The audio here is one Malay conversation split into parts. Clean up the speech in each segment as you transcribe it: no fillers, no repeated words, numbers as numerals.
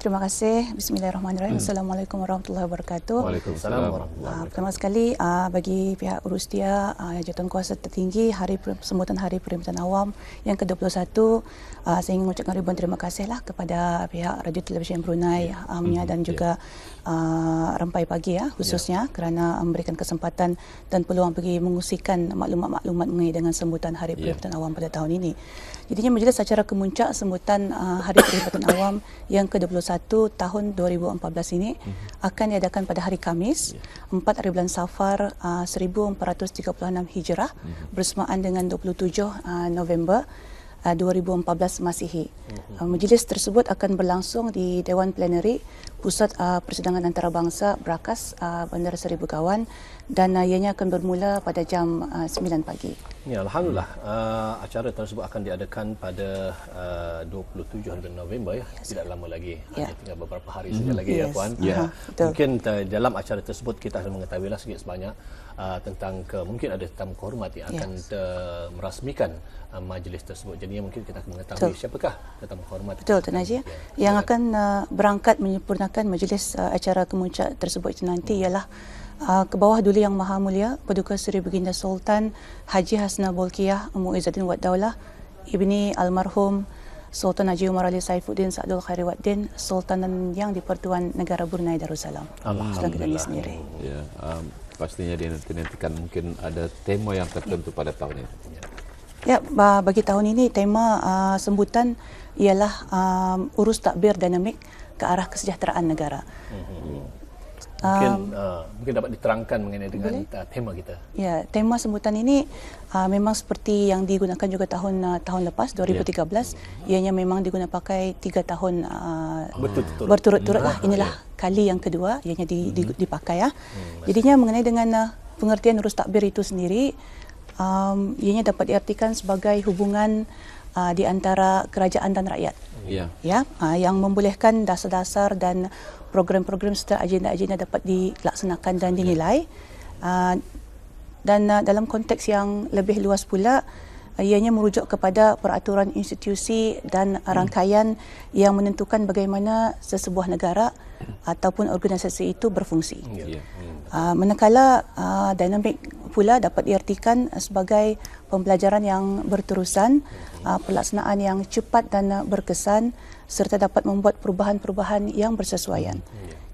terima kasih. Bismillahirrahmanirrahim. Assalamualaikum warahmatullahi wabarakatuh. Waalaikumsalam warahmatullahi wabarakatuh. Pertama sekali, bagi pihak Urustia, Jawatankuasa Tertinggi, sambutan Hari Perkhidmatan Awam yang ke-21, saya ingin mengucapkan ribuan terima kasihlah kepada pihak Radio Televisyen Brunei, AMNIA dan juga Rampai Pagi khususnya kerana memberikan kesempatan dan peluang bagi mengusikan maklumat-maklumat mengenai dengan sambutan Hari Perkhidmatan Awam pada tahun ini. Jadinya majlis acara kemuncak sambutan Hari Perkhidmatan Awam yang ke-21 tahun 2014 ini akan diadakan pada hari Khamis 4 hari bulan Safar 1436 Hijrah bersamaan dengan 27 November 2014 Masihi. Majlis tersebut akan berlangsung di Dewan Plenary Pusat Persidangan Antarabangsa Brakas, Bandar Seri Begawan, dan ianya akan bermula pada jam 9 pagi. Ya, Alhamdulillah, acara tersebut akan diadakan pada 27 November tidak lama lagi. Hanya tinggal beberapa hari saja lagi Puan. Mungkin dalam acara tersebut kita akan mengetahuilah sedikit sebanyak tentang mungkin ada tetamu kehormat yang akan merasmikan majlis tersebut. Jadi mungkin kita akan mengetahui siapakah tetamu kehormat. Betul, Tuan Haji. Yang akan berangkat menyempurnakan majlis acara kemuncak tersebut itu nanti ialah ke bawah Duli Yang Maha Mulia Paduka Seri Baginda Sultan Haji Hasnah Bolkiah Muizzaddin Wad Daulah Ibni Almarhum Sultan Haji Umar Ali Saifuddin Sa'dul Khairi Waddin, Sultan yang di-Pertuan Negara Brunei Darussalam. Alhamdulillah. Sendiri. Ya, pastinya dinanti-nantikan mungkin ada tema yang tertentu pada tahun ini. Ya, bagi tahun ini tema sambutan ialah urus takbir dinamik ke arah kesejahteraan negara. Mungkin dapat diterangkan mengenai dengan tema kita. Ya, tema sambutan ini memang seperti yang digunakan juga tahun lepas 2013. Ianya memang digunakan pakai 3 tahun berturut-turut lah. Inilah kali yang kedua ianya dipakai Jadinya mengenai dengan pengertian urus takbir itu sendiri, ianya dapat diartikan sebagai hubungan di antara kerajaan dan rakyat. Yang membolehkan dasar-dasar dan program-program serta agenda-agenda dapat dilaksanakan dan dinilai. Dan dalam konteks yang lebih luas pula, ianya merujuk kepada peraturan institusi dan rangkaian yang menentukan bagaimana sesebuah negara ataupun organisasi itu berfungsi. Manakala dinamik pula dapat diartikan sebagai pembelajaran yang berterusan, pelaksanaan yang cepat dan berkesan serta dapat membuat perubahan-perubahan yang bersesuaian.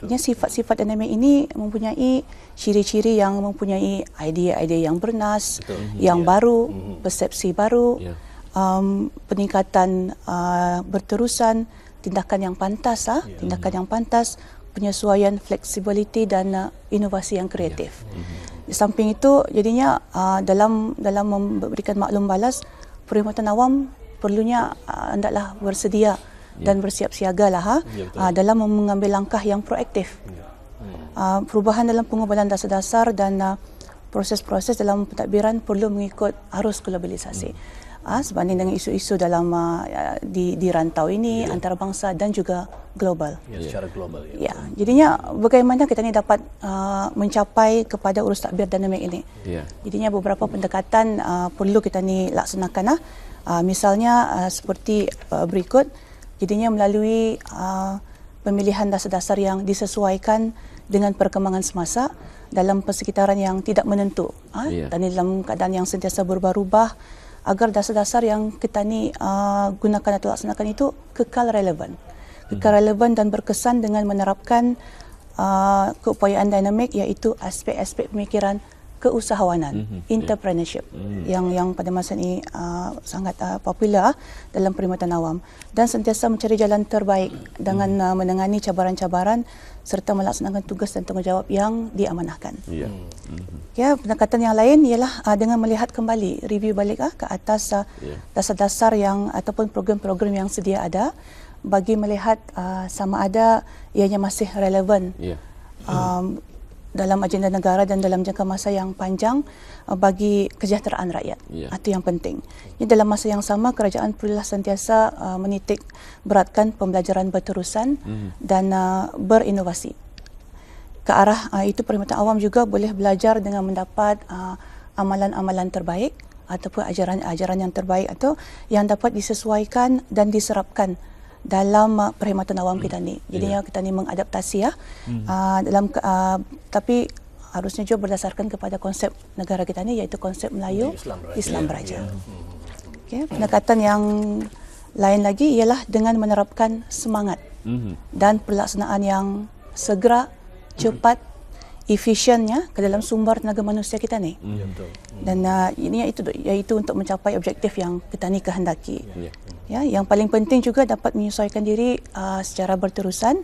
Jadi sifat-sifat dinamik ini mempunyai ciri-ciri yang mempunyai idea-idea yang bernas, yang baru, persepsi baru, peningkatan berterusan, tindakan yang pantas, penyesuaian, fleksibiliti dan inovasi yang kreatif. Di samping itu, jadinya dalam memberikan maklum balas, perkhidmatan awam perlunya hendaklah bersedia dan bersiap siagalah dalam mengambil langkah yang proaktif. Perubahan dalam pengubahan dasar-dasar dan proses-proses dalam pentadbiran perlu mengikut arus globalisasi. Sebanding dengan isu-isu dalam di rantau ini antarabangsa dan juga global. Secara global. Jadinya bagaimana kita ni dapat mencapai kepada urus takbir dinamik ini. Jadinya beberapa pendekatan perlu kita ni laksanakan. Misalnya seperti berikut. Jadinya melalui pemilihan dasar-dasar yang disesuaikan dengan perkembangan semasa dalam persekitaran yang tidak menentu dan dalam keadaan yang sentiasa berubah-ubah, agar dasar-dasar yang kita ni gunakan atau laksanakan itu kekal relevan dan berkesan dengan menerapkan keupayaan dinamik, iaitu aspek-aspek pemikiran keusahawanan, entrepreneurship yang pada masa ini sangat popular dalam perkhidmatan awam, dan sentiasa mencari jalan terbaik dengan menangani cabaran-cabaran serta melaksanakan tugas dan tanggungjawab yang diamanahkan. Pendekatan yang lain ialah dengan melihat kembali, review balik ke atas dasar-dasar yang ataupun program-program yang sedia ada, bagi melihat sama ada ianya masih relevan dalam agenda negara dan dalam jangka masa yang panjang bagi kesejahteraan rakyat. Itu yang penting. Dalam masa yang sama, kerajaan perlulah sentiasa menitik beratkan pembelajaran berterusan dan berinovasi. Ke arah itu, perkhidmatan awam juga boleh belajar dengan mendapat amalan-amalan terbaik ataupun ajaran-ajaran yang terbaik atau yang dapat disesuaikan dan diserapkan dalam perkhidmatan awam kita ni. Jadinya kita ni mengadaptasi tapi harusnya juga berdasarkan kepada konsep negara kita ni, iaitu konsep Melayu Islam Beraja. Okay. Pendekatan yang lain lagi ialah dengan menerapkan semangat dan pelaksanaan yang segera, cepat, efisiennya ke dalam sumber tenaga manusia kita ni. Dan ini iaitu untuk mencapai objektif yang kita ni kehendaki. Ya, yang paling penting juga dapat menyesuaikan diri secara berterusan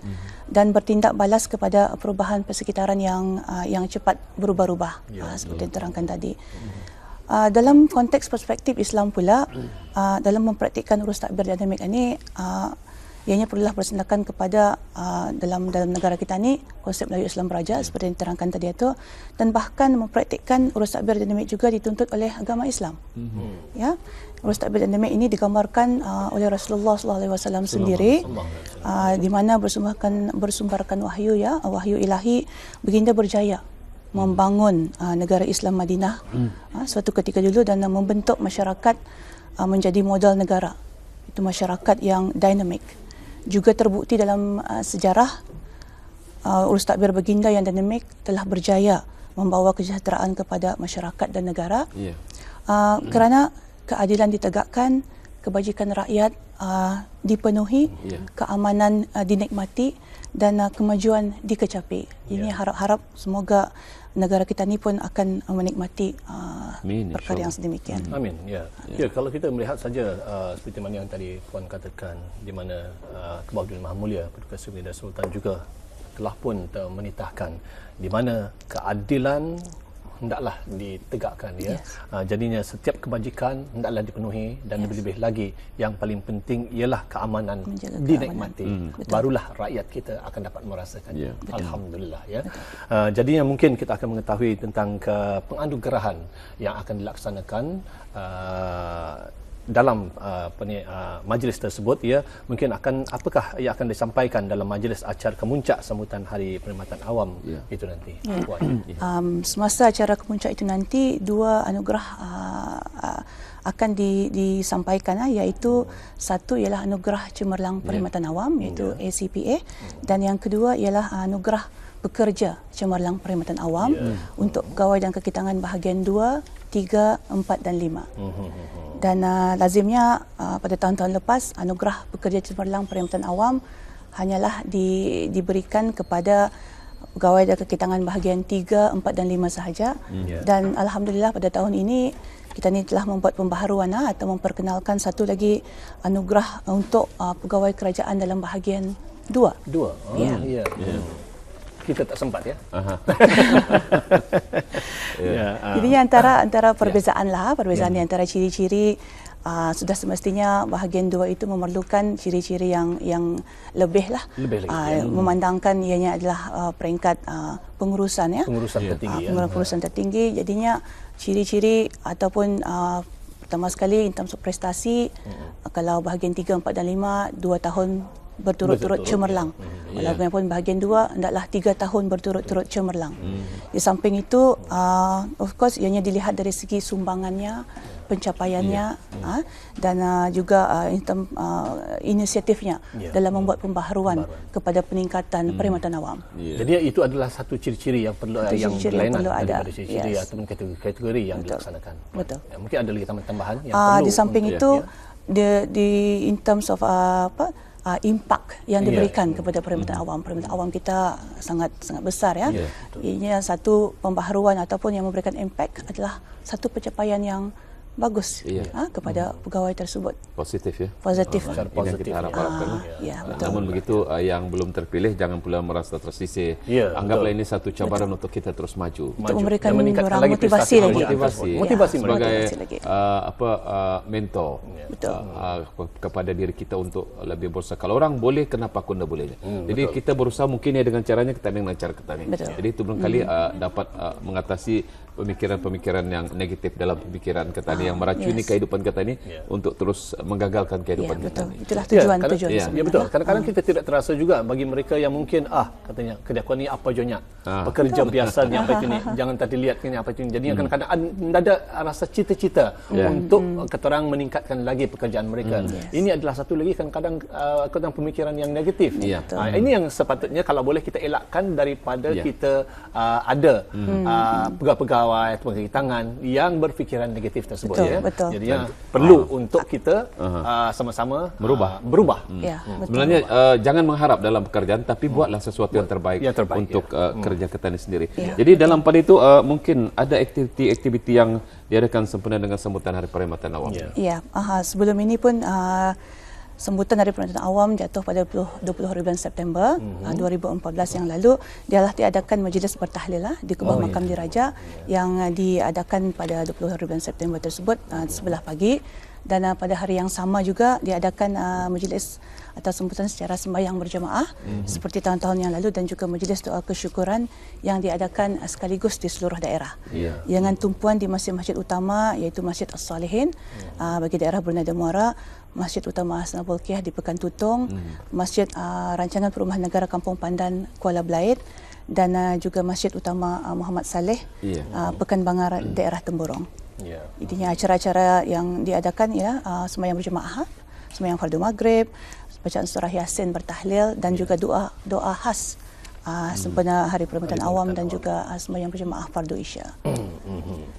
dan bertindak balas kepada perubahan persekitaran yang cepat berubah-ubah, seperti yang terangkan tadi. Dalam konteks perspektif Islam pula, dalam mempraktikkan urus takbir dinamik ini, ianya perlulah bersandarkan kepada dalam negara kita ni konsep Melayu Islam Beraja seperti yang diterangkan tadi itu, dan bahkan mempraktikkan urus takbir dinamik juga dituntut oleh agama Islam. Ya, urus takbir dinamik ini digambarkan oleh Rasulullah SAW sendiri, di mana bersumberkan wahyu ilahi, baginda berjaya membangun negara Islam Madinah suatu ketika dulu dan membentuk masyarakat menjadi modal negara. Itu masyarakat yang dinamik. Juga terbukti dalam sejarah urus takbir baginda yang dinamik telah berjaya membawa kesejahteraan kepada masyarakat dan negara. Kerana keadilan ditegakkan, kebajikan rakyat dipenuhi, keamanan dinikmati dan kemajuan dikecapi. Ini harap-harap semoga negara kita ni pun akan menikmati perkara yang sedemikian. Amin. Ya, kalau kita melihat saja seperti mana yang tadi Puan katakan, di mana Kebawah Maha Mulia Paduka Sri Baginda Sultan juga telah pun menitahkan di mana keadilan hendaklah ditegakkan, ya. Jadinya setiap kebajikan hendaklah dipenuhi dan lebih-lebih lagi yang paling penting ialah keamanan dinikmati. Barulah rakyat kita akan dapat merasakan. Alhamdulillah, ya. Jadinya mungkin kita akan mengetahui tentang penganugerahan yang akan dilaksanakan dalam majlis tersebut, ya. Mungkin apakah yang akan disampaikan dalam majlis acara kemuncak sambutan Hari Perkhidmatan Awam itu nanti? Semasa acara kemuncak itu nanti, dua anugerah akan disampaikan, iaitu satu ialah anugerah cemerlang perkhidmatan awam, iaitu ACPA, dan yang kedua ialah anugerah pekerja cemerlang perkhidmatan awam untuk pegawai dan kekitangan bahagian 2, 3, 4 dan 5. Dan lazimnya pada tahun-tahun lepas anugerah pekerja cemerlang perkhidmatan awam hanyalah diberikan kepada pegawai dan kekitangan bahagian 3, 4 dan 5 sahaja. Dan alhamdulillah pada tahun ini kita ni telah membuat pembaharuan atau memperkenalkan satu lagi anugerah untuk pegawai kerajaan dalam bahagian 2. Ya. Kita tak sempat, ya. Jadi antara perbezaan perbezaan di antara ciri-ciri, sudah semestinya bahagian 2 itu memerlukan ciri-ciri yang lebih lagi, memandangkan ianya adalah peringkat pengurusan tertinggi, pengurusan tertinggi. Jadinya ciri-ciri ataupun pertama sekali in terms of prestasi, kalau bahagian 3, 4 dan 5 2 tahun berturut-turut cemerlang. Walaupun bahagian 2 hendaklah 3 tahun berturut-turut cemerlang. Di samping itu, of course, ianya dilihat dari segi sumbangannya, pencapaiannya, dan juga inisiatifnya dalam membuat pembaharuan kepada peningkatan perkhidmatan awam. Jadi itu adalah satu ciri-ciri yang perlu daripada ciri-ciri ataupun kategori yang dilaksanakan. Betul. Mungkin ada lagi tambahan yang perlu. Di samping itu, in terms of impact yang diberikan kepada perkhidmatan awam. Perkhidmatan awam kita sangat besar, ya. Ini satu pembaharuan ataupun yang memberikan impact adalah satu pencapaian yang bagus kepada pegawai tersebut. Positif, ya. Positif. Ini yang kita harapkan. Betul. Namun begitu, yang belum terpilih jangan pula merasa tersisih. Anggaplah ini satu cabaran untuk kita terus maju. Untuk memberikan orang motivasi lagi. Sebagai mentor kepada diri kita untuk lebih berusaha. Kalau orang boleh, kenapa aku tidak boleh? Jadi kita berusaha mungkin dengan caranya kita dengan cara kita ni. Jadi itu barangkali dapat mengatasi pemikiran-pemikiran yang negatif dalam pemikiran kita ni, yang meracuni kehidupan kita ini untuk terus menggagalkan kehidupan kita ini. Itulah tujuan Ya betul. Kadang-kadang kita tidak terasa juga bagi mereka yang mungkin katanya kedekuan ni apa jonya. Pekerja biasa ni apa itu ni. Jangan tadi lihat ni apa itu ni. Jadi kadang-kadang ada rasa cita-cita untuk kata orang meningkatkan lagi pekerjaan mereka. Ini adalah satu lagi kadang-kadang pemikiran yang negatif. Ini yang sepatutnya kalau boleh kita elakkan daripada kita ada pegawai atau pegawai tangan yang berfikiran negatif tersebut. Betul. Jadi perlu untuk kita sama-sama berubah. Sebenarnya jangan mengharap dalam pekerjaan, tapi buatlah sesuatu yang terbaik untuk kerja kita ini sendiri. Jadi dalam pada itu mungkin ada aktiviti-aktiviti yang diadakan sempena dengan sambutan Hari Perkhidmatan Awam. Sebelum ini pun sambutan Hari Perkhidmatan Awam jatuh pada 20 hari bulan September 2014 yang lalu. Dialah diadakan majlis bertahlil di Kubah Makam Diraja yang diadakan pada 20 hari bulan September tersebut sebelah pagi. Dan pada hari yang sama juga diadakan majlis atau sambutan secara sembahyang berjemaah seperti tahun-tahun yang lalu, dan juga majlis doa kesyukuran yang diadakan sekaligus di seluruh daerah. Dengan tumpuan di masjid-masjid utama iaitu Masjid As-Salihin bagi daerah Bernada Muara, Masjid Utama Hasnabul Kiyah di Pekan Tutong, Masjid Rancangan Perumahan Negara Kampung Pandan Kuala Belait, dan juga Masjid Utama Muhammad Saleh Pekan Bangar daerah Temburong. Intinya acara-acara yang diadakan ialah sembahyang berjemaah, sembahyang fardu maghrib, bacaan surah Yasin bertahlil, dan juga doa khas sempena Hari Perkhidmatan Awam dan juga sembahyang berjemaah fardu Isya.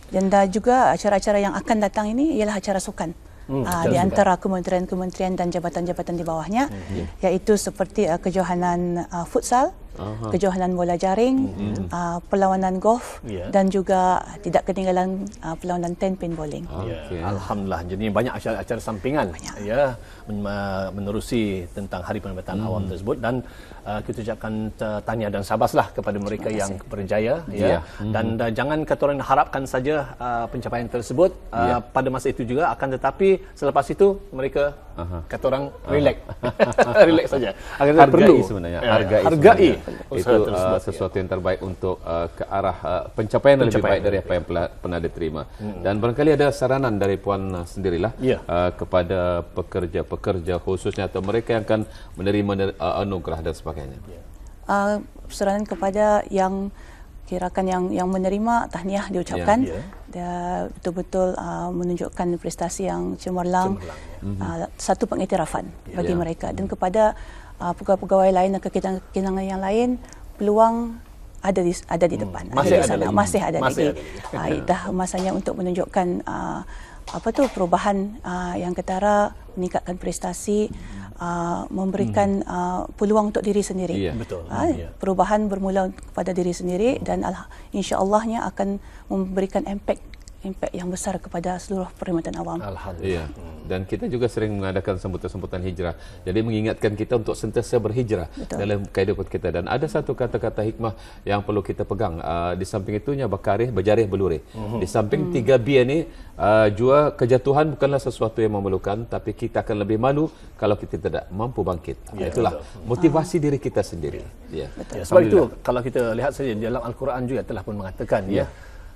Dan juga acara-acara yang akan datang ini ialah acara sukan. Di antara kementerian-kementerian dan jabatan-jabatan di bawahnya, iaitu seperti kejohanan futsal, kejohanan bola jaring, perlawanan golf, dan juga tidak ketinggalan perlawanan 10 pin bowling. Alhamdulillah. Jadi banyak acara-acara sampingan menerusi tentang Hari Perkhidmatan Awam tersebut, dan kita ucapkan tahniah dan sabaslah kepada mereka yang berjaya dan jangan kata orang harapkan saja pencapaian tersebut pada masa itu juga, akan tetapi selepas itu mereka kata orang relax saja. Hargai sebenarnya, hargai itu sesuatu yang terbaik untuk ke arah pencapaian yang lebih baik dari apa yang pernah diterima. Dan barangkali ada saranan dari Puan sendirilah kepada pekerja-pekerja khususnya atau mereka yang akan menerima anugerah dan sebagainya. Saranan kepada yang kirakan yang menerima, tahniah diucapkan. Dia betul-betul menunjukkan prestasi yang cemerlang, satu pengiktirafan bagi mereka. Dan kepada pegawai-pegawai lain dan kekilangan yang lain, peluang ada di depan, masih ada lagi. Dah masanya untuk menunjukkan perubahan yang ketara, meningkatkan prestasi, memberikan peluang untuk diri sendiri. Perubahan bermula kepada diri sendiri, dan insya-Allahnya akan memberikan impact yang besar kepada seluruh perkhidmatan awam. Alhamdulillah. Dan kita juga sering mengadakan sambutan-sambutan hijrah. Jadi mengingatkan kita untuk sentiasa berhijrah dalam kehidupan kita. Dan ada satu kata-kata hikmah yang perlu kita pegang. Di samping itunya bakarih, berjarih, belurih. Di samping 3B ini, jua kejatuhan bukanlah sesuatu yang memalukan, tapi kita akan lebih malu kalau kita tidak mampu bangkit. Itulah motivasi diri kita sendiri. Sebab itu kalau kita lihat saja dalam Al-Quran juga telah pun mengatakan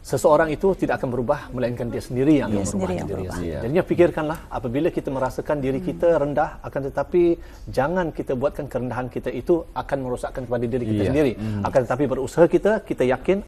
seseorang itu tidak akan berubah melainkan dia sendiri yang akan berubah. Jadinya fikirkanlah apabila kita merasakan diri kita rendah, akan tetapi jangan kita buatkan kerendahan kita itu akan merosakkan kepada diri kita sendiri. Akan tetapi berusaha kita yakin